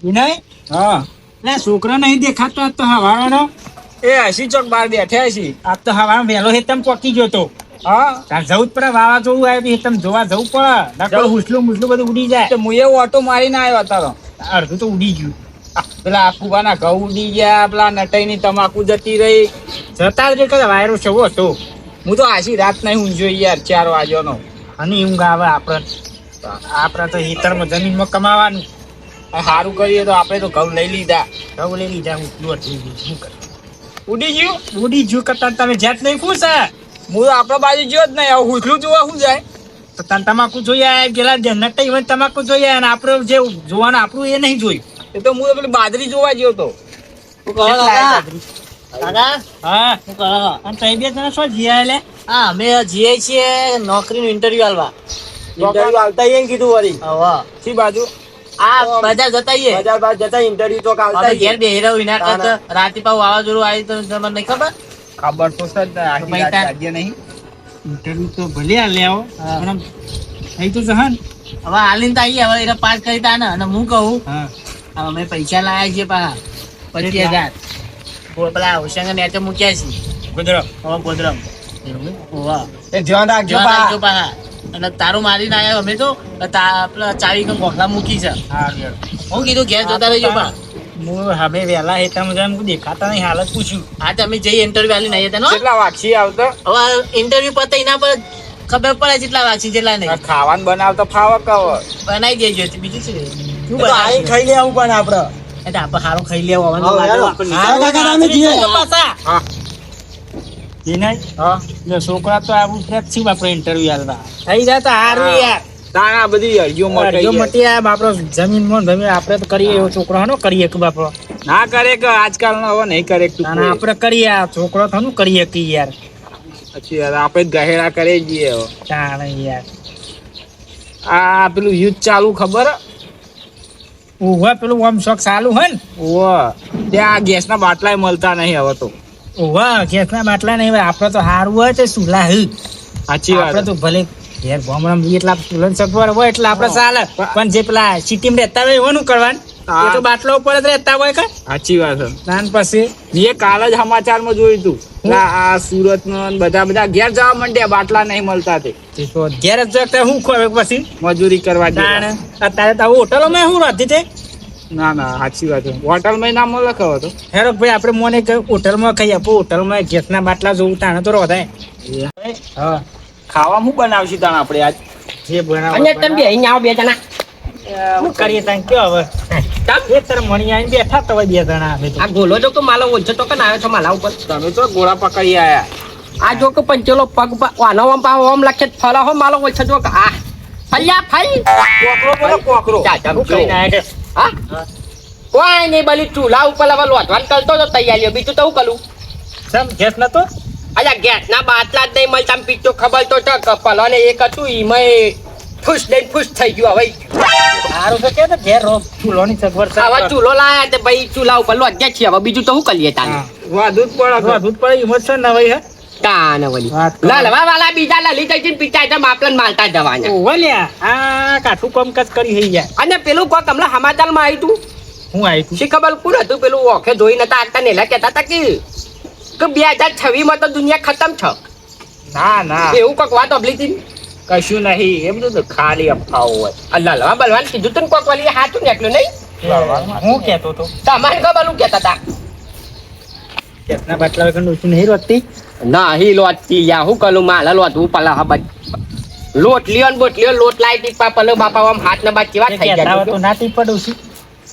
વિનય હા એટલે છોકરો નહીં દેખાતો આજ તો હવાવાનો એ હસી ચોક બાર બેઠ્યા છે. આજ તો હવાનો વહેલો હેતમ પોકી ગયો તો હા તાર જવું જ પડે વાવાઝોડું આવ્યું હેતમ જોવા જવું પડે નકર જવું. હુસલું મુસલું બધું ઉડી જાય તો મુએ ઓટો મારીને આવ્યો તારો. અડધું તો ઉડી ગયું પેલા આકુબાના ઘઉં ઉડી ગયા, પેલા નટાઈની તમાકુ જતી રહી. જતા જ કદાચ વાયરો છવો હતો હું તો આછી રાત નહીં ઊંઝો યાર 4 વાગ્યાનો. અને ઊંઘ આવે આપણે તો હેતરમાં જમીનમાં કમાવાનું સારું કરીએ તો આપણે તો ઘઉં લઈ લીધા. ઘઉં લઈ લીધા હું થઈ ગયું શું કરું ઉડી ગયું. ઉડી ગયું કરતા તમે જાત નહીં ખુશ હે હું તો આપણા બાજુ જ્યો જ નહીં. હવે હુસલું જોવા શું જાય? તો તને તમાકુ જોઈએ પેલા નટાઈ હોય તમાકુ જોઈએ અને આપણે જે જોવાનું આપણું એ નહીં જોયું એ તો હું તો પેલી બાજરી જોવા ગયો તો. હા અને તઈ બે જણા શું જીયા એટલે હા અમે જઈએ છીએ નોકરીનું ઇન્ટરવ્યુ આલવા. ઇન્ટરવ્યુ આલતા ઈ કીધું વળી. હવે સી બાજુ? આ બજાર જતા આઈએ. બજાર બાર જતા ઇન્ટરવ્યુ તો આલતા હવે ઘેર બેહી રહ્યો એના કરતા રાતે પાછું વાવાઝોડું આવી તો તમને નહીં ખબર? ખબર તો સર આખી ભાઈ રાત તાર- જાગ્યા નહીં. ઇન્ટરવ્યુ તો ભલે આ લેવો હા. પણ થઈ તો જહન હવે હાલીને તો આઈએ. હવે એને પાસ કરી તા ને અને હું કહું હા હવે અમે પૈસા લાયા છીએ પાછા 25,000. પેલા હોશિયાર મેચો મૂક્યા છે ગુજરાત હવે ગોધરામ. હોવે. એ ધ્યાન રાખજો જોવા બા. રાખજો પાછા. અને તારું મારીને આવ્યા અમે તો પેલા ચાવી ગોખલા મૂકી છે. હા હું કીધું ઘેર જતા રહેજો પા. હું હવે વહેલા હેતામાં જાય હું દેખાતા નહીં હાલત પૂછ્યું હા તમે જઈએ ઇન્ટરવ્યુ આલીને આવીએ તને હો. કેટલા વાગશી આવતો? હવે ઇન્ટરવ્યુ પતે એના પર ખબર પડે જેટલા વાગશે જેટલા નહીં. ખાવાનું બનાવતો ફાવક કહો. બનાવી દેજો બીજું શું છે? શું તો આઈ બનાવશું? ખાઈ લેવું પણ આપડે. એટલે આપણે હારું ખાઈ લેવું હવે હા, યાર. આપણે હા, કાકા, તમે જીએ. પાછા. હા વિનય હા જો છોકરા તો આવું છે જ શું આપણે ઇન્ટરવ્યુ આલવા થઈ જાય તો હારું યાર તાણા બધી અરજીઓ જો મટી મટી આ બાપરો જમીનમાં જમીન આપણે તો કરીએ એવો છોકરો હનો કરીએ કે બાપરો ના કરે કે આજકાલ નો હવે નહીં કરે તું અને આપણે કરીએ આ છોકરો થનું કરીએ કે યાર પછી યાર આપણે જ ગહેરા કરે જઈએ હવે. તાણે યાર આ પેલું યુદ્ધ ચાલુ ખબર? ઉભા પેલું આમ શોખ ચાલુ હોય ને ઓવા ત્યાં ગેસના બાટલાય મળતા નહીં હવે તો. ઉભા ગેસના બાટલા નહીં હોય આપણે તો હારું હોય તો સુલા હી સાચી આપણે વાત. તો ભલે ઘેર ગામડામાં બી એટલા ચૂલન સગવડ હોય એટલે આપણે ચાલે પણ જે પેલા સિટીમાં રહેતા હોય એવાનું કરવાનું એ તો બાટલો ઉપર જ રહેતા હોય કે સાચી વાત છે. નાન પછી મેં કાલ જ સમાચારમાં જોયું તું આ સુરત નો બધા ઘેર જવા માંડ્યા બાટલા નહીં મળતા તે તો ઘેર જ જતા હું ખોવે પછી મજૂરી કરવા તાણે ગયા. અત્યારે તો હોટલોમાં શું રહેતી તે ના ના સાચી વાત છે. હોટલમાં ના મળે ખબર તો. હેરો ભાઈ આપણે મોને કે હોટલમાં ખાઈ આપો હોટલમાં ગેસના બાટલા જોવું તાણે તો રોધાય હા ખાવા શું બનાવશું તાણ આપણે આજ? જે બનાવો અને તમે અહીં આવો બે જણા. શું કરીએ તાણ કયો હવે એ તારે મણી આવીને બેઠા તો હોય બે જણા અમે તો આ ગોલો જો કે માલો ઓછો તો કે આવ્યો છો માલા ઉપર. તમે તો ગોળા પકડી આયા. આ જો કે પંચેલો પગ વાનો આમ પાવ આમ લખે ફલા હો માલો ઓછો જો કે આ ફલ્યા ફઈ કોકરો બોલો કોકરો. ચાચા શું કરીને આયા કે હા કોઈ નહીં બલી ચૂલા ઉપર હવે લોટવાન કરતો તો તૈયારીઓ બીજું તો હું કરું. સમ ગેસ નતો અલ્યા ગેસના બાટલા જ નહીં મળતા પીતો ખબર તો છે કપલો ને એક હતું ઈમાં ફૂસ દઈને ફૂસ થઈ ગયું હવે. સારું તો કે ઘેર રોગ ચૂલોની સગવડ હવે ચૂલો લાયા તે ભાઈ ચૂલા ઉપર લોટ્યા છીએ હવે બીજું તો શું કરીએ તાને. વાધું જ પડે. દૂધ પડે ઇમોશન ના હોય હે તાને વળી વાત કરો. લલવા વાલા બીજા લલી જઈ જઈને પીતા તો માપલન માલતા જવાના. ઓલ્યા આ કાઠું કામકાજ કરી હઈ જાય અને પેલું કોક હમણાં સમાચારમાં આવ્યું તું હું આવી તું શી ખબર કોણ હતું પેલું ઓખે જોઈ નતા આગતા નેલા કહેતા હતા કે 2026 માં તો દુનિયા ખતમ છે ના ના એવું કોક વાત અબલી હતી. કશું નહીં. એમ તો ખાલી અફવાઓ હોય. આ લલવા બલવાન કીધું તું ને કોક વાલી હાથું નીકળ્યું નહીં હું કેતો તો તમારે ખબર શું કહેતા હતા. ગેસના બાટલા વગર ઓછું નહીં રોતી ના હી લોટતી યા હું કલું માલા લોટવું પલા હબજ લોટ લ્યો ને બોટ લ્યો લોટ લાઈ ટીપા પલો બાપા આમ હાથ ને બાદ કેવા થઈ તો ગયા. નાતી પડું છું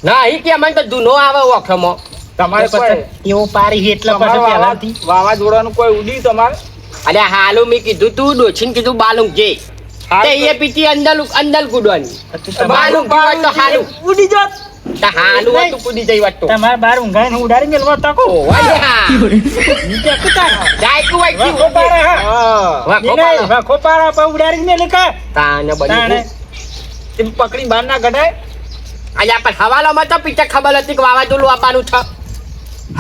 ના હી કે મને તો દુનો આવે ઓખમાં. તમારે કોઈ એવો પારી એટલે પછી પહેલાથી વાવાઝોડાનું કોઈ ઉડી તમારે? અરે હાલું મેં કીધું તું ડોછીને કીધું બાલું જે તે એ પીટી અંદર કૂદવાની બાલું કીધું તો હાલું ઉડી જાત તો હાલું હતું કૂદી જઈ વાત તો તમારે બાર ઊંઘાઈને ઉડાડી મેલવા તકો ઓ વાહ નીચે કુતા જાય તું વાઈ વાખો પારે હા હા. વાહ નહીં, વાખો પારા પર ઉડાડી મેલે કા તાને તાણે બની તેમ પકડી બહાર ના કઢાય. અલ્યા પણ હવાલામાં તો પીછે ખબર હતી કે વાવાઝોડું આવવાનું છે.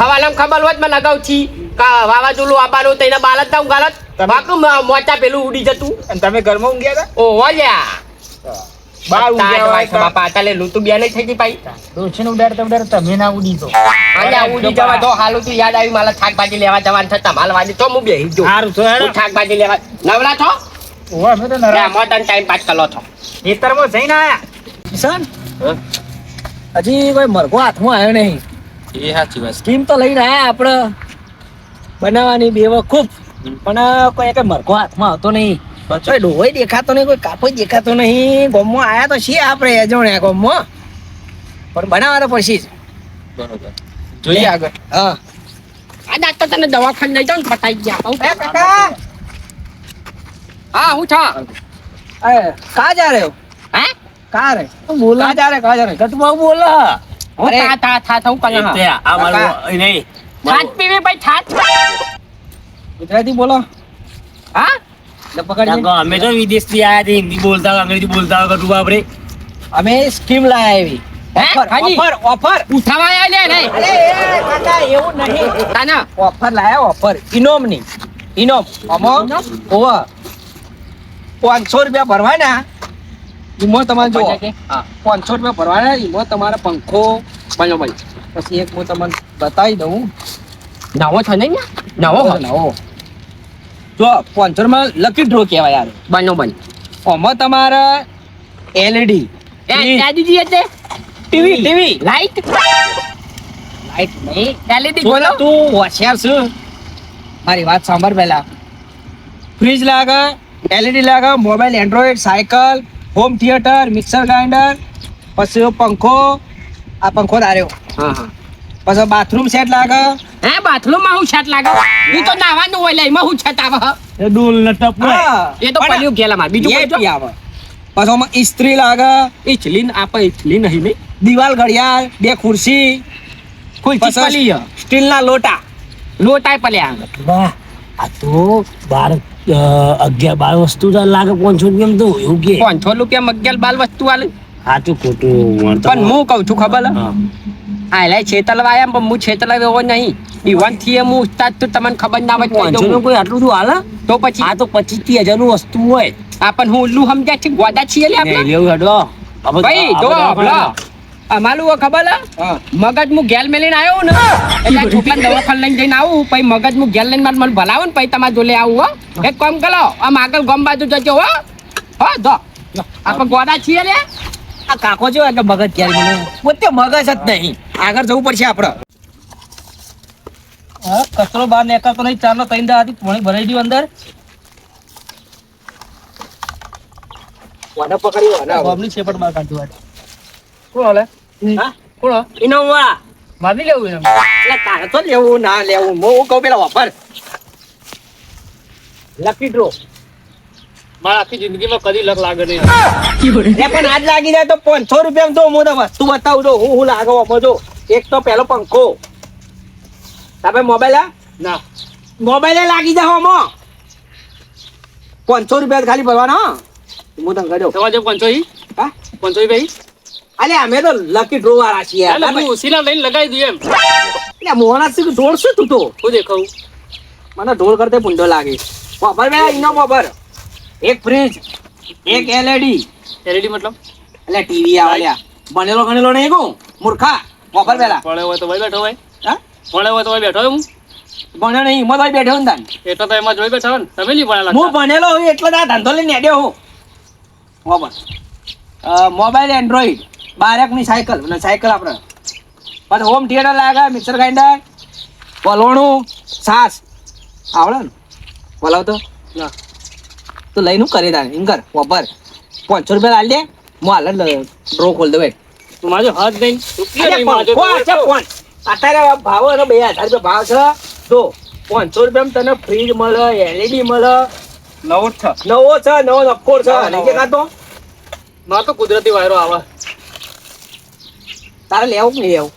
હવાલામાં ખબર હોત મને અગાઉથી કે વાવાઝોડું આવવાનું તો એના બાલત ના ઊંઘાલત બાકી મોટા પેલું ઉડી જતું. અને તમે ઘરમાં ઊંઘ્યા હતા? ઓ વાલ્યા બાર ઉગ્યા હોય તો બાપા તાલે લૂતું બે નહીં થઈ ગઈ પાઈ ડોશીને ઉડાડતા તમે ના ઉડી તો અહીંયા ઉડી જવા તો હાલું તું યાદ આવી મારા શાકભાજી લેવા જવાનું છે તમારે વાજી તો હું બેહી જો સારું તો હેડો. હું શાકભાજી લેવા નવરા છો ઓવે, અમે તો નરા મોટો ટાઈમ પાસ કરો છો ખેતરમાં જઈને આયા કિશન હજી કોઈ મરઘો હાથમાં આવ્યો નહીં એ સાચી વાત સ્કીમ તો લઈને આયા આપણે બનાવવાની બેવકૂફ પણ કોઈ કઈ મરઘો હાથમાં આવતો નહીં કોઈ ડોહોય દેખાતો નહીં કોઈ કાપોય દેખાતો નહીં ગોમમાં આયા તો છીએ આપણે અજોણ્યા ગોમમાં પણ બનાવવા તો પડશે જ બરોબર જોઈએ આગળ હા આ દાંત તો તને દવાખાને લઈ જાઉં ને પતાઈ ગયા કહું. એ કાકા હા હું છો એ કા જા રહ્યો હે કા રે બોલા કા જા રે ગટમાં બોલ હું થા થા હું કરું છાત પીવી ભાઈ છાત ગુજરાતી બોલો હા એટલે પકડજે. અમે તો વિદેશથી આયા હતા હિન્દી બોલતા હોય, અંગ્રેજી બોલતા હોય કટુ બાપરે અમે સ્કીમ લાયા એવી હે? ઓફર હાજી. ઓફર ઓફર ઉઠાવાયા લે નહીં અરે એ કાકા એવું નહીં તાના ઓફર લાયા ઓફર ઇનોમ ની ઇનોમ આમાં ઓવા 500 રૂપિયા ભરવાના એમાં તમારે જો હા 500 રૂપિયા ભરવાના એમાં તમારે પંખો બનો બનો પછી એક હું તમને બતાવી દઉં નવો છે નહીં ને? નવો હોય. નવો જો 500 માં લકી ડ્રો કહેવાય યાર બનો બનો આમાં તમારે એલઈડી દીદી એટલે ટીવી લાઈટ લાઈટ નહીં એલઈડી બોલો બોલો તું હોશિયાર છે મારી વાત સાંભળ પહેલા ફ્રીજ લાગે એલઈડી લાગે mobile Android cycle home theatre mixer grinder પછી પંખો આ પંખો દાર્યો હા હા પછી બાથરૂમ સેટ લાગે હે બાથરૂમ માં હું છત લાગે ઈ તો નાવાનું હોય લે એમાં હું છત આવે હ? ડોલ ને ટપ હા, એ તો પણ પડ્યું ગેલામાં બીજું એ કોઈ પી આવે પછી આમાં ઇસ્ત્રી લાગે ઈચલી આપે ઈચલી નહીં નહીં દિવાલ ઘડિયાળ બે ખુરશી કોઈ પછી ચીપલી સ્ટીલના લોટા લોટાય પલ્યા વાહ આ તો 11-12 વસ્તુ તો લાગે 500 કેમ તો એવું કે 500 રૂપિયા મગેલ બાલ વસ્તુ આલે સાચું ખોટું પણ હું કહું છું ખબર હા લે છેતલવા આયા પણ હું છેતલાવ એવો નહીં ઈવન થી હું ઉસ્તાદ તો તમને ખબર ના હોય તો કહી 500 દઉં. નું કોઈ આટલું શું હાલે તો પછી આ તો 25-30 હજાર નું વસ્તુ હોય આ પણ હું ઉલ્લુ સમજ્યા છે ગોડા છીએ લે આપણે લેવું હેડો ભાઈ જો હલો અમારું હોય ખબર હે? હા મગજ હું ગેલ મેલીને આવ્યો ને એટલે આ છોકરાને દવાખાને લઈને જઈને આવું પછી મગજ હું ગેલ લઈને મને ભલાવું ને પછી તમારે જોડે આવું હો એક કામ કરો આમ આગળ ગમ બાજુ જજો હો હો જો આપણે ગોડા છીએ લે આ કાકો જો એટલે મગજ ક્યારે મને પોતે મગજ જ નહીં આગળ જવું પડશે આપણે હા કચરો બહાર નીકળતો નહીં ચાલો તઈ દાદી પાણી ભરાઈ ગયું અંદર વાડા પકડી વાડા ગોમની છેપટ બહાર કાઢ્યું કોણ હાલે હા કોણ ઇનોવા મારી લેવું એમ એટલે તારે તો લેવું ના લેવું હું કહું પેલા વાપર લકી ડ્રો મારા આખી જિંદગીમાં કદી લક લાગે નહીં એ પણ આજ લાગી જાય તો 500 રૂપિયા તો હું તમને વસ્તુ બતાવું દો હું લાગો આપો જો એક તો પેલો પંખો તમે મોબાઈલ ના મોબાઈલ લાગી જાય હમો 500 રૂપિયા ખાલી ભરવાના હો. હું તને કહી દઉં તમારે 500 હા 500 ભાઈ અલે અમે તો લકી ડ્રો વાળા છીએ એટલે હું ઉસીના લઈને લગાવી દઉં એમ એટલે મોહના સિંહ ઢોળ શું તું તો હું દેખાવું મને ઢોળ કરતે પૂંડો લાગે મોબાઈલ મેં ઇનો મોબાઈલ એક ફ્રીજ એક એલઈડી એલઈડી મતલબ એટલે ટીવી આવલ્યા બનેલો ગણેલો નહીં કહું મૂર્ખા મોબાઈલ પેલા પડે હોય તો ભાઈ બેઠો હોય હા પડે હોય તો ભાઈ બેઠો હોય હું ભણ્યો નહીં હિંમત હોય બેઠો ને તાન એટલે તો એમાં જોઈ બેઠા હોય ને તમે નહીં ભણેલા હું ભણેલો હોય એટલે તો આ ધંધો લઈને હેડ્યો હું મોબાઈલ એન્ડ્રોઈડ બારેકની સાયકલ અને સાયકલ આપણે પછી હોમ થિયેટર લાગે મિક્સર ગ્રાઇન્ડર પલોણું છાસ આવડે ને બોલાવ ના તો લઈને હું કરી તારે એમ કર વાપર 500 રૂપિયા લાલ દે હું હાલ ડ્રો ખોલ દઉં બેઠ તું મારો હાથ દઈને રૂપિયા નહીં મારજો અત્યારે ભાવ એનો 2000 રૂપિયા ભાવ છે તો 500 રૂપિયામાં તને ફ્રીજ મળે એલઈડી મળે નવો જ છે નવો છે નવો નક્કોર છે નવો. નહીં કે કાતો મારે તો કુદરતી વાયરો આવે તારે લેવું કે નહીં લેવું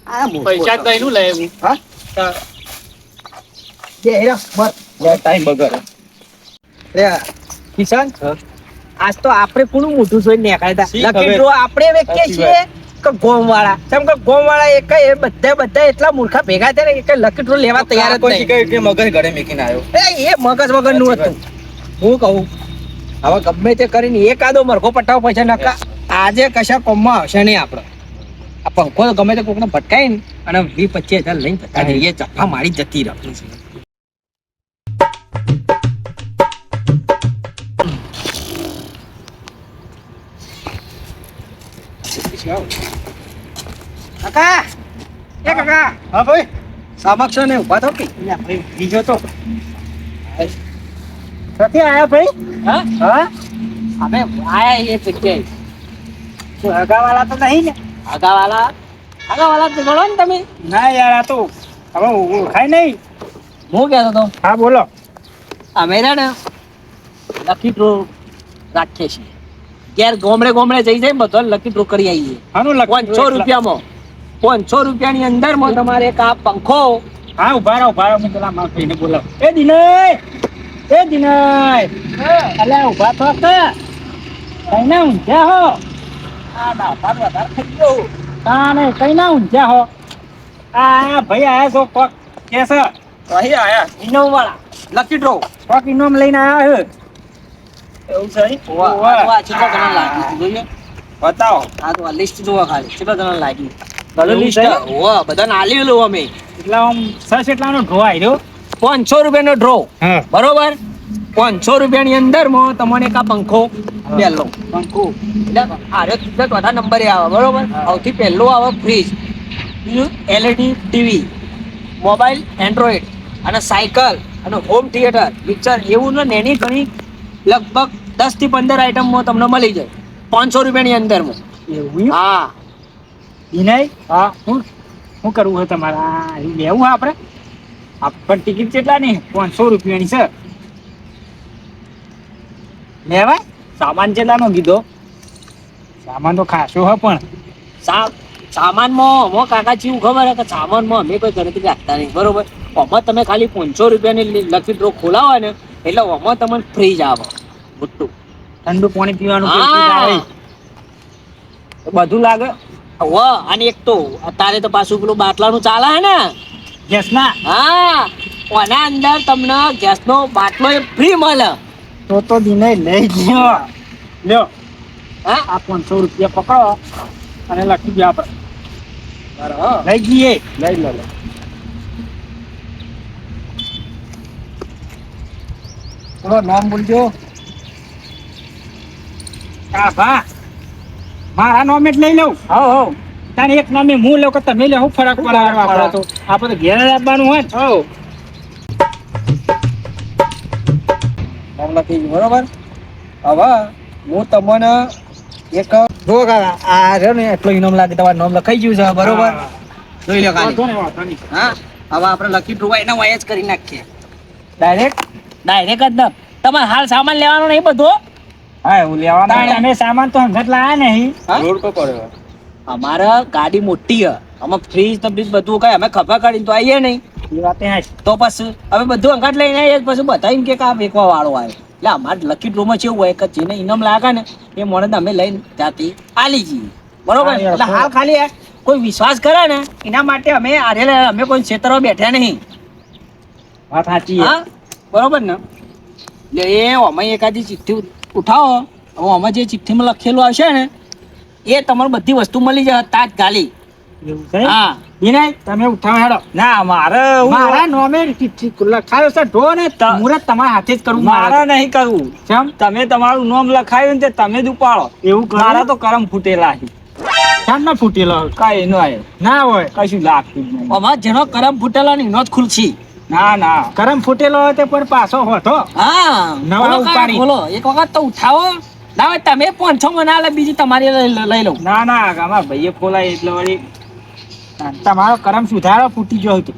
આ મોટો પૈસા જ છે. દઈ નું લે હું હા દે હેરો બસ ટાઈમ બગર રે કિશન આજ તો આપણે કોનું મોઢું જોઈને નીકળ્યા શી હતા લકી ખબર? ડ્રો આપણે વેચીએ સાચી છીએ કે ગોમ વાળા કેમ કે ગોમ વાળા એક એ બધા એટલા મૂર્ખા ભેગા થયા ને કે લકી ડ્રો લેવા તૈયાર જ નહીં કે મગજ ઘરે મેકીને આવ્યો એ મગજ વગર નું હતું હું કહું હવે ગમે તે કરીને એકાદો મરઘો પટાવો પછી નકા આજે કશા કોમમાં આવશે નહીં આપણે આ પંખો તો ગમે તે કોકને ભટકાય ને અને 20-25 હજાર લઈને જતા રહીએ ચપ્પા મારી જતી રહે કાકા એ કાકા હા ભાઈ સમક્ષ ને ઉભા થો કે બીજો તો ક્યાંથી આયા ભાઈ હા હા અમે આયા એ જગ્યાએ શું હગાવાલા તો નહીં ને આગાવાલા તો ગણો ને તમે ના યાર આ તો હવે ઓળખાય નહીં હું કહેતો તો હા બોલો અમે છે ને લકી ડ્રો રાખીએ છીએ ઘેર ગોમડે જઈ જાય બધો લકી ડ્રો કરી આવીએ આનું લખ 500 રૂપિયામાં 500 રૂપિયાની અંદરમાં તમારે એક આ પંખો હા ઉભા રહો હું પેલા મારા ભાઈને બોલાવ એ દિનય અલ્યા ઉભા થો કે કઈ ના ઊંઝ્યા હો આ દાફાર વધારે થઈ ગયો તાને કઈ ના ઊંઝ્યા હો આ ભાઈ આયા છો કોક કે છે અહીં આયા ઇનોવ વાળા લકી ડ્રો કોક ઇનામ લઈને આયા છે એવું છે આ કેટલા જણા લાગી છે જોઈએ બતાવો આ તો લિસ્ટ જોવા ખાલી કેટલા જણા લાગી ભલે લિસ્ટ બધાને આલેલું અમે એટલે આમ સસ એટલાનો ડ્રો આવ્યો 500 રૂપિયાનો ડ્રો હા બરોબર 500 રૂપિયાની અંદરમાં તમને એક આ પંખો પહેલો પંખો એટલે આરે ચોથા નંબરે આવે બરોબર સૌથી પહેલો આવે ફ્રીજ બીજું એલઈડી ટીવી મોબાઈલ એન્ડ્રોઈડ અને સાયકલ અને હોમ થિયેટર પિક્ચર એવું ને નેની ઘણી લગભગ 10 થી 15 આઈટમમાં તમને મળી જાય 500 રૂપિયાની અંદરમાં એવું હા વિનય હા શું કરવું હોય તમારે લેવું આપણે પણ ટિકિટ કેટલા નહીં 500 રૂપિયાની છે લેવાય સામાન કેટલાનો કીધો સામાન તો ખાસો હે પણ સામાનમાં અમો કાકા જેવું ખબર હે કે સામાનમાં અમે કોઈ ઘરેથી રાખતા નહીં બરોબર આમાં તમે ખાલી 500 રૂપિયાની લકી ડ્રો ખોલાવો ને એટલે આમાં તમને ફ્રીજ આવે મોટું ઠંડુ પાણી પીવાનું હા. પેલું આવે. તો બધું લાગે અને એક તો અત્યારે તો પાછું પેલું બાટલાનું ચાલે હે ને ગેસ ના હા ઓના અંદર તમને ગેસનો બાટલો એ ફ્રી મળે તો દિને લઈ ગયો લ્યો હા આ 500 રૂપિયા પકડો અને લખી દો આપણે બરાબર લઈ જઈએ લઈ લો ચલો નામ બોલજો હા ભા મારા નામ જ લઈ લઉં હો તારે એક નામે હું લઉં કે તમે લે હું ફરક પડે આપણે તો આપણે તો ઘેર જ આપવાનું હોય ને હો નામ લખી દીધું, બરોબર હવે હું તમને એક જો કાકા આ રહ્યો ને એટલો ઇનામ લાગે તમારું નામ લખાઈ ગયું છે બરોબર જોઈ લો ખાલી વાંધો નહીં, વાંધો નહીં. હા હવે આપણે લકી ડ્રો એના વાય જ કરી નાખીએ ડાયરેક્ટ ડાયરેક્ટ જ ના તમારે હાલ સામાન લેવાનો નહીં બધો હા એવું લેવાનું અમે સામાન તો હંગત લાયા નહીં અમારે ગાડી મોટી હે આમાં ફ્રીજ તો બ્રીજ બધું કઈ અમે ખભા કાઢીને તો આવીએ નહીં એ વાત ત્યાં તો પછી હવે બધું અંગાટ લઈને આવીએ પછી બતાવીને કે આ વેચવા વાળો આવ્યો એટલે અમારે લકી ડ્રોમાં કેવું હોય કે જેને ઇનામ લાગે ને એ મોડે અમે લઈને ત્યાંથી આલી જઈએ બરોબર હા, એટલે હાલ ખાલી કોઈ વિશ્વાસ કરે ને એના માટે અમે આરેલા અમે કોઈ ક્ષેત્રમાં બેઠા નહીં વાત સાચી છે. હા બરોબર ને એટલે એ અમે એકાદી ચિઠ્ઠી ઉઠાવો હવે અમે જે ચિઠ્ઠીમાં લખેલું આવશે ને એ તમારે બધી વસ્તુ મળી જાય તાત્કાલિક એવું છે હા વિનય તમે ઉઠાવો હેડો ના મારે મારા નોમે લખાયો છે ઢો ને મુહૂર્ત તમારા હાથે જ કરવું મારે નહીં કરવું કેમ તમે તમારું નામ લખાયું ને તે તમે જ ઉપાડો એવું કરો? મારા તો કરમ ફૂટેલા છે ચાંદ ના ફૂટેલો કઈ નો આયો ના હોય કશું લાગતું જ નહીં અમાર જેનો કરમ ફૂટેલો ને એનો જ ખુલશી ના ના કરમ ફૂટેલો હોય તે પણ પાછો હોતો હા નવા બોલો કાકા, ઉપાડી. બોલો એક વખત તો ઉઠાવો ના હોય તમે 500 માં ના લે બીજી તમારી લઈ લઉં ના ના અમારા ભાઈએ ખોલાય એટલે વળી તમારો કરમ સુધારો ફૂટી ગયો હતો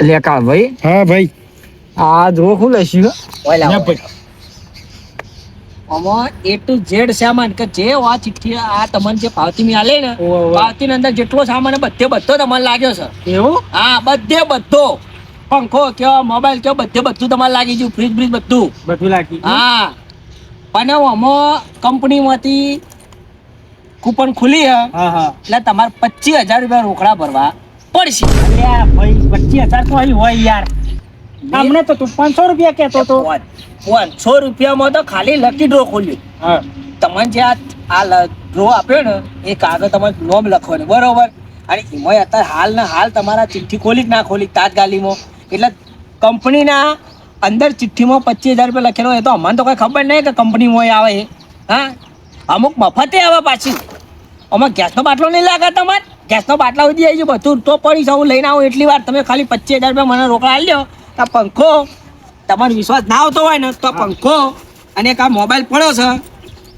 લે કા ભાઈ હા ભાઈ આ જો હું લઈશું ઓય લાવો. ભાઈ આમાં A to Z સામાન કે જે આ ચિઠ્ઠી આ તમને જે પાવતી મી આલે ને ઓવે, ઓવે. પાવતી ની અંદર જેટલો સામાન બધે બધો તમને લાગ્યો છે એવું હા બધે બધો પંખો કયો મોબાઈલ કયો બધે બધું તમારે લાગી ગયું ફ્રીજ બ્રીજ બધું બધું લાગી ગયું? હા પણ આમાં કંપનીમાંથી કૂપન ખુલી હે હા હા એટલે તમારે 25,000 રૂપિયા રોકડા ભરવા પડશે. અલ્યા ભાઈ 25,000 તો અહીં હોય યાર. અમને તો તું 500 રૂપિયા કહેતો તો. 500 રૂપિયામાં તો ખાલી લકી ડ્રો ખોલ્યું. હા. તમને જે આ ડ્રો આપ્યો ને એ કાગળ તમારે નોમ લખવાનું બરોબર. અને એમાં અત્યારે હાલ ને હાલ તમારા ચિઠ્ઠી ખોલી કે ના ખોલી તાત્કાલિકમાં એટલે કંપનીના અંદર ચિઠ્ઠીમાં 25,000 રૂપિયા લખેલો હોય તો અમને તો કઈ ખબર નહીં કે કંપનીમાં આવે એ. હા, અમુક મફતે આવે પાછી. અમે ગેસનો બાટલો નહીં લાગે તમારે, ગેસનો બાટલા સુધી આવી ગયો બધું તો પડી હું લઈને આવું એટલી વાર. તમે ખાલી 25,000 રૂપિયા મને રોકડા આલ્યો તો પંખો તમારો વિશ્વાસ ના આવતો હોય ને તો પંખો અને એક આ મોબાઈલ પડ્યો છે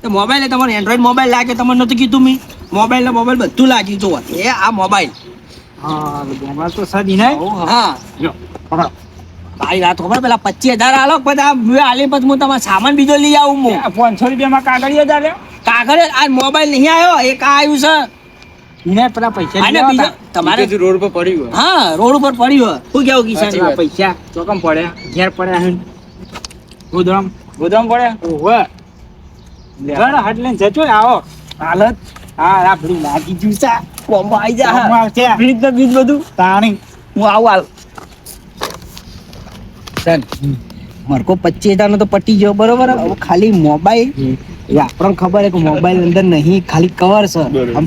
તો મોબાઈલ તમારો એન્ડ્રોઈડ મોબાઈલ લાગે. તમને નતું કીધું મેં મોબાઈલ ને મોબાઈલ બધું લાગી જુઓ એ આ મોબાઈલ. હા ગોમા તો સદી નહીં. હા જો પકડો. ભાઈ વાત ખબર પેલા 25,000 આલો બધા આલી પછી હું તમારો સામાન બીજો લઈ આવું. હું 500 રૂપિયામાં કાગળિયો જ આલ્યો. કાગળ આ મોબાઈલ નહીં આવ્યો એક આ આવ્યું છે. એને પેલા પૈસા અને લેવા બીજો હતા. તમારે રોડ પર પડ્યું હોય. હા રોડ ઉપર પડ્યું શું કેવું કિશન? સાચી વાત. પૈસા ચોકમ પડ્યા ઘેર પડ્યા હે. ગોદામ ગોદામ પડ્યા. ઓવે ઘર હાટ લઈને જજો ને આવો. હાલત હા આ ભરી લાગી ગયું છે. કોમ્બો આવી જા. કોમ્બો આવશે. ફ્રીજ ને બીજ બધું તાણી હું આવું હાલ. સર મારકો 25,000 નો તો પટી ગયો બરોબર. હવે ખાલી મોબાઈલ એ આપણને ખબર છે કે મોબાઈલ અંદર નહીં ખાલી કવર છે. આમ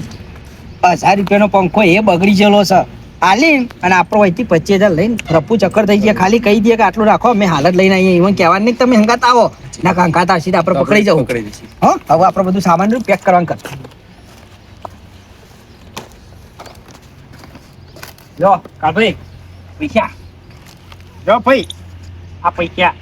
1,000 રૂપિયાનો પંખો એ બગડી ગયેલો છે આલી અને આપણો અહીંથી 25,000 લઈને રપુ ચક્કર થઈ ગયા. ખાલી કહી દે કે આટલું રાખો અમે હાલત લઈને આવીએ એવું કહેવાનું નહીં તમે હંગાત આવો ના હંગાત આવશે તો આપણે પકડી જવું. હા હવે આપણે બધું સામાન પેક કરવાનું કર. લો કાભાઈ પૈસા. જો ભાઈ આ પૈસા.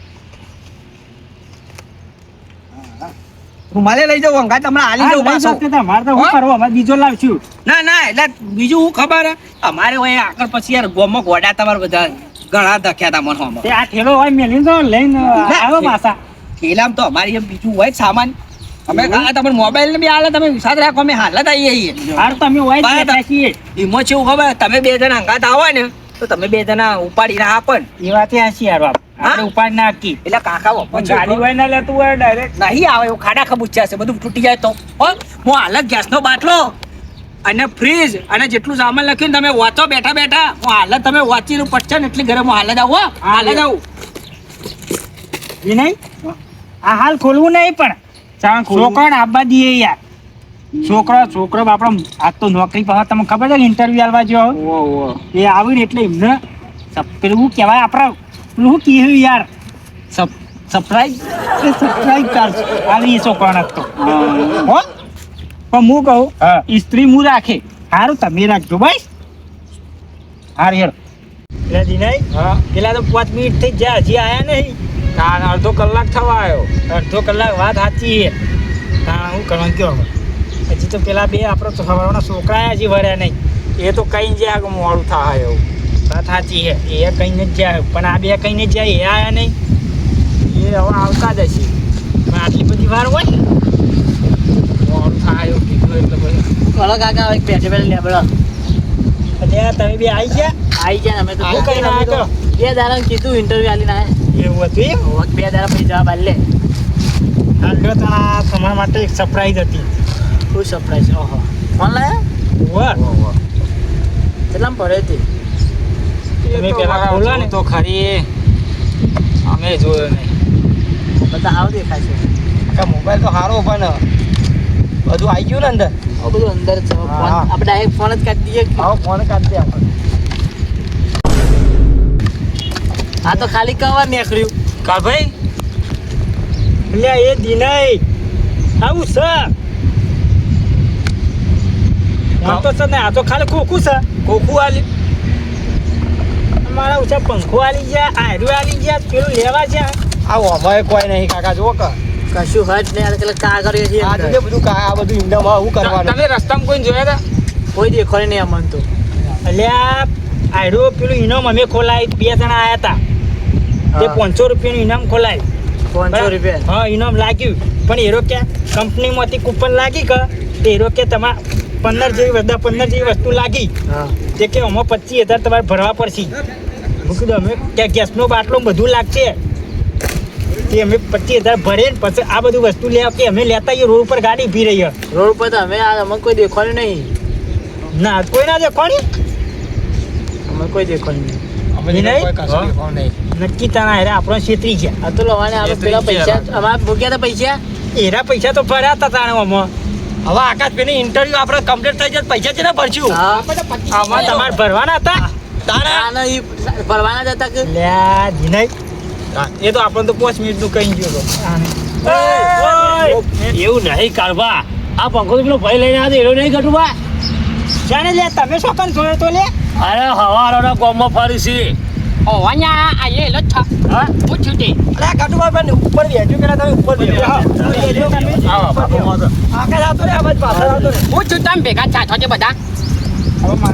રૂમાલે લઈ જાઉં હંગાત હમણાં હાલી જાઉં પાછો. મારે તો શું કરવું હવે બીજો લાવશું. ના ના એટલે બીજું હું ખબર હે અમારે હોય આગળ પછી યાર ગોમમાં ગોડા તમારે બધા ઘણા ધખ્યા તા મને હોમાં. તે આ ઠેલો હોય મેલીને તો લઈને આવ્યો પાછા. થેલામ તો અમારી એમ બીજું હોય જ સામાન. અમે આ તમારે મોબાઈલ ને બી હાલે તમે વિશ્વાસ રાખો અમે હાલત આવીએ છીએ. હાર તમે હોય જ બરાબર. બેઠા છીએ. એમાં છે એવું ખબર તમે બે જણા હંગાત આવો ને તો તમે બે જણા ઉપાડીને આપો ને એ વાત હાચી યાર બાપ. આપણે ઉપાડ નાખી. એટલે કાકા વપન છે. ગાડી હોય ના લેતું હોય ડાયરેક્ટ. નહીં આવે એવું ખાડા ખબૂચ્યા છે બધું તૂટી જાય તો હો. હું હાલત ગેસનો બાટલો અને ફ્રીજ અને જેટલું સામાન લખ્યું ને તમે વાંચો બેઠા બેઠા હું હાલત તમે વાંચી પડશે ને એટલી ઘરે હું હાલત આવું હો. હાલત આવું એ નહીં આ હાલ ખોલવું નહીં પણ છોકરાને આપવા દઈએ યાર. છોકરો બાપડો આજ તો નોકરી પર તમને ખબર છે કે ઇન્ટરવ્યુ આલવા જો એ આવી ને એટલે એમને પેલું કહેવાય આપણે પેલું શું કહેવું યાર સરપ્રાઈઝ ચાર્જ આવી એ છોકરાને તો હો. પણ હું કહું સ્ત્રી હું રાખે સારું તમે રાખજો ભાઈ. હાર યાર પેલા દિનાઈ પેલા તો 5 મિનિટ થઈ ગયા હજી આયા નહીં. અડધો કલાક થવા આવ્યો. અડધો કલાક વાત સાચી છે. તાણ હું કરવાનું કયો હવે? હજી તો પેલા બે આપણો તો સવારના છોકરા હજી વર્યા નહીં. એ તો કઈ જ્યાં કે મોડું થાય એવું. વાત સાચી છે એ કહીને જ જાય પણ આ બે કહીને જ જાય એ આયા નહીં. એ હવે આવતા જ હશે. પણ આટલી બધી વાર હોય ને મોડું થાય એવું કીધું એટલે પછી કળો કાકા એક બેઠે બેઠે લેબડો એટલે તમે બે આવી ગયા. આવી જાય અમે તો શું કહીને આવ્યા તો? 2 દાડા કીધું ઇન્ટરવ્યુ આલીને આયા. એવું હતું એમ. 2 દાડા પછી જવાબ આલે. હાલ જો તારા તમારા માટે એક સરપ્રાઈઝ હતી. શું સરપ્રાઈઝ? ઓહો ફોન લાયા ઓહો. કેટલામ પડે હતી? તમે પેલા બોલો ને તો ખરી અમે જોયો નહીં. બધા આવ દેખાય છે. મોબાઈલ તો સારો પણ બધું આવી ગયું ને અંદર. આ બધું અંદર છે. ફોન હા. આપણે ડાયરેક્ટ ફોન જ કાઢી દઈએ. આવો ફોન કાઢી દે આપણે. આ તો ખાલી કવર નીકળ્યું. કા ભાઈ એટલે એ દિનાઈ આવું છે આમ તો છે ને આ તો ખાલી ખોખું છે. કોકું આલી અમારા ઉછા પંખો આલી ગયા આયરું આલી ગયા પેલું લેવા ગયા. આ અમારે કોઈ નહીં કાકા જો કે કશું હટ નહીં. આ પેલા કાગળિયો છે આ અંદર. તો બધું આ બધું ઈંડામાં શું કરવાનું. તમે રસ્તામાં કોઈ જોયા હતા? કોઈ દેખાય નહીં અમને તો. એટલે આ આયરું પેલું ઇનામ અમે ખોલાય 2 જણા આયા હતા તે હા. 500 રૂપિયાનું ઇનામ ખોલાય. 500 રૂપિયા. હા ઇનામ લાગ્યું પણ એરો કે કંપનીમાંથી કૂપન લાગી કે તે એરો કે તમારે 15 જેવી વસ્તુ લાગી હા તે કે આમાં 25,000 તમારે ભરવા પડશે. હું કીધું અમે કે ગેસનો બાટલો બધું લાગશે તે અમે 25,000 ભરીએ ને પછી આ બધું વસ્તુ લે કે અમે લેતા આવીએ. રોડ ઉપર ગાડી ઊભી રહી છે. રોડ પર તો અમે કોઈ દેખાયું નહીં. ના કોઈ ના દે કોણ કોઈ દેખો નહીં. અમે નહીં? કોઈ કશું દેખાવ નહીં. નક્કી તાના હેરે આપણો છેતરી ગયા. આ તો લવાને આપણે પેલા પૈસા અમારા ભોગ્યા હતા પૈસા એરા પૈસા તો ભર્યા હતા તાણે આમાં. હવે આકાશભાઈની ઇન્ટરવ્યુ આપણે કમ્પ્લીટ થઈ જાય તો પૈસા છે ને ભરશું. આમાં તમારે ભરવાના હતા. આના ઈ ભરવાના જ હતા કે લ્યા વિનય, એ તો આપણને તો 5 મિનિટનું કહી ગયો હતો. એવું નહીં કારવા આ પંખો તો પેલો ભાઈ લઈને આવ્યો એનો નહીં ઘટુબા જાણે લે તમે શું કામ જોયો તો લે? અરે હવારોના ગામમાં ફરી છે ઓ વાયા આ એ લો છ હા? હું છૂટી અરે કાટુબા પણ ઉપર બેઠું પેલા તમે ઉપર બેઠો આગળ આવતો રે આ બાજુ પાછળ આવતો રે હું છું તમે ભેગા છાછો છે બધા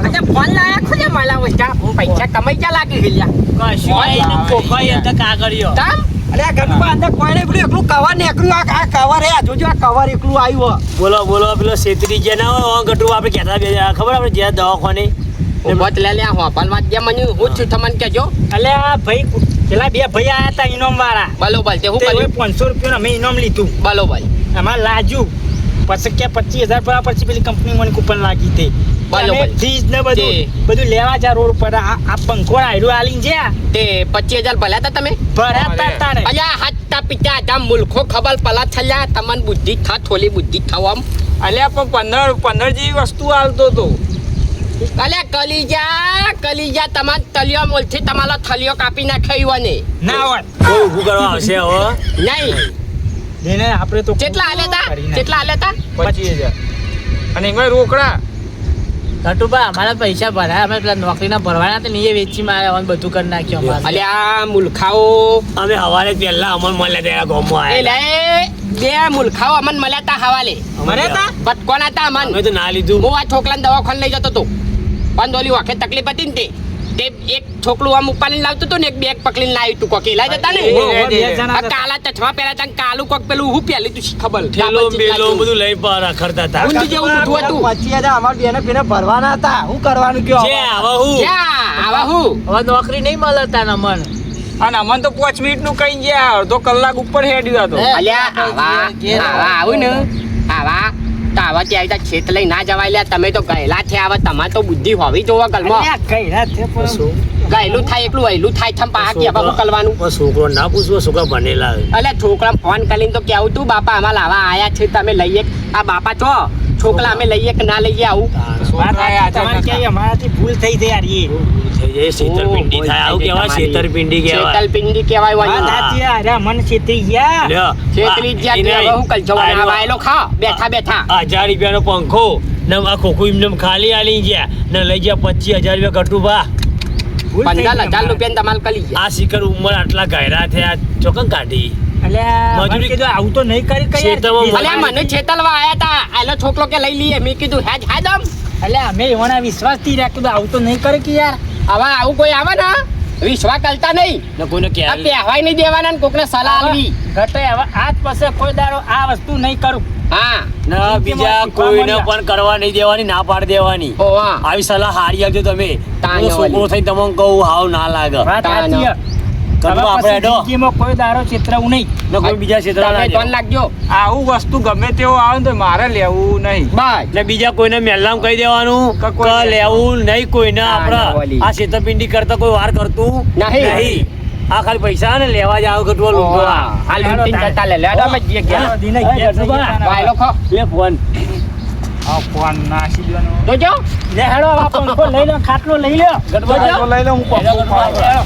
અચ્છા ફોન લાયા ખુદે માલા વચ્ચા પૈસા કમાઈ ક્યાં લાગી ગયા કશું નહીં કોફાઈ અંદર કાગળિયો તમ અરે આ કાટુબા અંદર કોઈ નહીં પેલું એકલું કવર નીકળ્યું આ કવર હે જોજો આ કવર એકલું આવ્યું બોલો બોલો પેલો છેતરી જે ના હોય ઘટુ આપણે કહેતા બે ખબર આપણે જ્યાં દવાખાને ઉભત લે લે હોપલ માં દે મને હું છું તમને કહેજો અલ્યા ભાઈ પેલા બે ભાઈ આયા હતા ઇનામ વાળા. બરોબર તે હું તે કર્યું 500 રૂપિયા અમે ઇનામ લીધું. બરોબર એમાં લાજુ પછી કે 25000 ભર્યા પછી પેલી કંપની મને કૂપન લાગી તે બરોબર. ફ્રીજ ને બધું તે. બધું લેવા જા રોડ પર આ પંખો આયરો આલીને જ્યાં તે 25000 ભલ્યા હતા તમે ભર્યા તા તારે. અલ્યા હાથતા પિતા આદમ મુલખો ખબર પલા થયા તમને બુદ્ધિ થા થોલી બુદ્ધિ થાવ આમ અલ્યા પણ 15 જેવી વસ્તુ આલતો તો. અલ્યા કલીજા તમાર તલિયો મોલથી તમારો થલિયો કાપી નાખ્યો ને ના હોય કોઈ ઊભું કરવા આવશે હવે નહીં એને આપણે તો કેટલા આલે તા કેટલા આલે તા 25000 અને એમાં રોકડા. કાટુબા અમારા પૈસા ભરાયા અમે પેલા નોકરીના ભરવાના હતા ને એ વેચી મારે અમે બધું કરી નાખ્યું અમારે અલ્યા મુલખાઓ અમે હવારે પહેલા અમન મળ્યા ત્યાં ગામમાં એ આવ્યા લે બે મુલખાઓ અમન મળ્યા તા હવાલે મરે તા બટકોના તા અમન અમે તો ના લીધું હું આ છોકરાને દવાખાને લઈ જતો હતો પણ ઓલી વખત તકલીફ હતી ને તે એક છોકરું આમ ઉપાડીને લાવતું હતું ને એક બેગ પકડીને લાવ્યું તું કોક લઈ જતા ને બે જણા આ કાલા ચશ્મા પહેર્યા તા ને કાલું કોક પેલું હું પહેલી તું ખબર ઠેલો બેલો બધું લઈ રખડતા હતા ઊંઘ જેવું મોટું હતું 25000 અમારા બેને પેને ભરવાના હતા શું કરવાનું કયો છે હવે હું જા આવા હું હવે નોકરી નહીં મળતા ને મન અને અમને તો 5 મિનિટનું કહી ગયા અડધો કલાક ઉપર હેડ્યું હતો. અલ્યા આવા આવું ને આવા તો આવા ત્યાં આવી છેત લઈ ના જવાય લ્યા તમે તો ગયેલા છે આવા તમારે તો બુદ્ધિ હોવી જોવા ગલમાં અલ્યા કઈરા તે પણ ગયેલું થાય એકલું વહેલું થાય છમ પાકી હવે શું કરવાનું પણ છોકરો ના પૂછવો છોકરા ભણેલા અલ્યા છોકરા ફોન કરીને તો કેવું તું બાપા આમાં લાવા આયા છે તમે લઈએ આ બાપા છો છોકરા અમે લઈએ કે ના લઈએ આવું વાત સાચી તમારી કે અમારાથી ભૂલ થઈ જાય યાર એ. થઈ જાય છેતરપિંડી થાય આવું કહેવાય છેતરપિંડી કહેવાય છેતરપિંડી કહેવાય વાત વળી સાચી અરે મન છેતરી ગયા. લ્યો છેતરી જ જ્યાં હવે હું કલ જવાનું આવેલો ખા બેઠા બેઠા 1000 રૂપિયાનો પંખો ને આ ખોખું એમને ખાલી આલી ગયા ને લઈ ગયા 25000 રૂપિયા કટુબા ભૂલ થઈ ગઈ 15000 રૂપિયા તમારે કરી આ શિખર ઉંમર આટલા ઘાયરા થયા ચોકન કાઢી અલ્યા મને મજૂરી- કીધું આવું તો નહીં કરી કઈ યાર. શેતામાં અલ્યા મને છેતલવા આયા તા આલો છોકરો કે લઈ લઈએ મેં કીધું હેજ હેદમ અલ્યા અમે એવાના વિશ્વાસથી રાખ્યું આવું તો નહીં કરે કે યાર. હવે આવું કોઈ આવે ને વિશ્વાસ કરતા નહીં ને કોઈને આ કહેવાય પહેવાય નહીં દેવાના ને કોકને સલાહ આલવી ઘટે હવે આજ પછી કોઈ દાડો આ વસ્તુ નહીં કરું. હા ના બીજા કોઈને પણ કરવા નહીં દેવાની ના પાડી દેવાની ઓ હા આવી સલાહ હારી આપજો તમે તાનો હું છોકરો વળી. થઈ તમને કહું હાવ ના લાગે વાત તાનો. સાચી હે. કદમાં હવે આપણે પછી હેડો જિંદગીમાં કોઈ દાડો છેતરાવું નહીં. ને કોઈ બીજા ક્ષેત્ર ના તમે ફોન જાઓ. લાગજો આવું વસ્તુ ગમે તેવું આવે ને તો મારે લેવું નહીં. બસ ને બીજા કોઈને મેલ્લામ કહી દેવાનું કે કે કોઈ લેવું નહીં કોઈને ના, આપણે ના, વળી. આ છેતરપિંડી કરતા કોઈ વાર કરતું નહીં. આ ખાલી પૈસા ને લેવા જાવ ઘટવા ઓ, લૂંટવા આ લૂંટીને જતા લે લેડો અમે જઈએ ઘેર. ચાલો, દિને ઘેર જઈએ. વાયલો ખો લે ફોન આ ફોન નાસી દેવાનો. જોજો લે હેડો આ પંખો લઈ લો ખાટલો લઈ લો ગટવા લઈ લો હું પપ્પુ ખાવા. હેડો.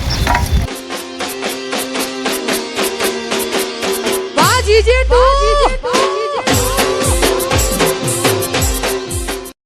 વાહ જીજે